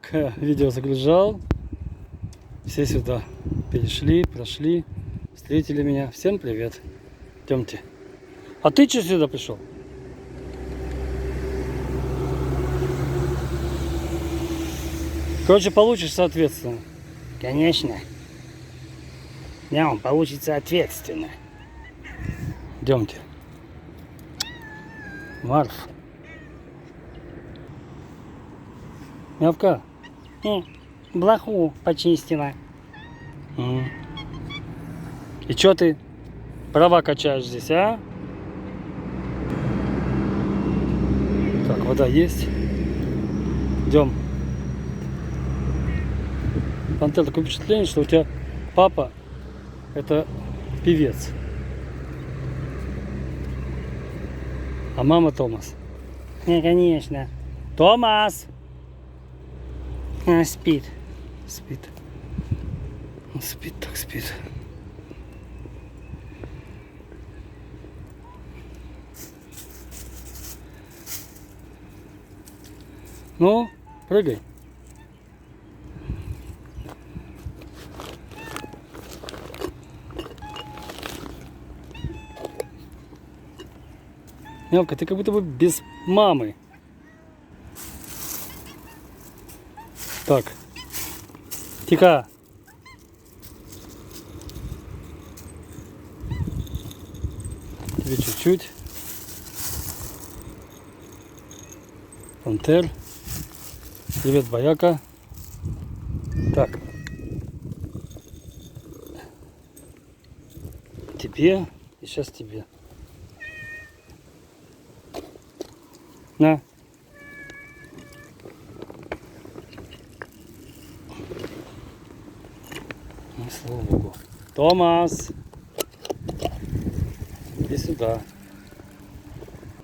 Пока видео загружал, все сюда перешли, прошли, встретили меня. Всем привет. Идемте. А ты что сюда пришел? Короче, получишь соответственно. Конечно. Да, он получится ответственно. Идемте. Марф. Мявка. Блоху почистила. И чё ты права качаешь здесь, а? Так, вода есть. Идем. Пантер, такое впечатление, что у тебя папа это певец, а мама Томас. Конечно. Томас! Спит. Спит. Он спит, так спит. Ну, прыгай. Мелка, ты как будто бы без мамы. Так. Тихо. Тебе чуть-чуть. Пантер. Привет, бояка. Так. Тебе и сейчас тебе. На. Ну, слава богу. Томас. Иди сюда.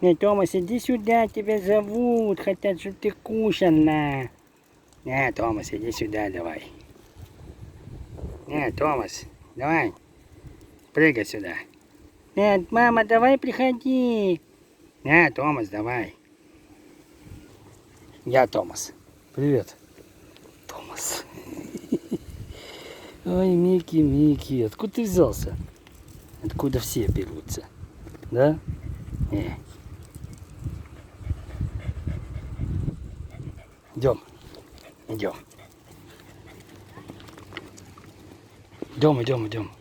Нет, Томас, иди сюда, тебя зовут. Хотят, чтобы ты кушал, на. Нет, Томас, иди сюда, давай. Нет, Томас, давай. Прыгай сюда. Нет, мама, давай приходи. Нет, Томас, давай. Я Томас. Привет. Томас. Ой, Микки, Микки. Откуда ты взялся? Откуда все берутся? Да? Идем. Идем. Идем.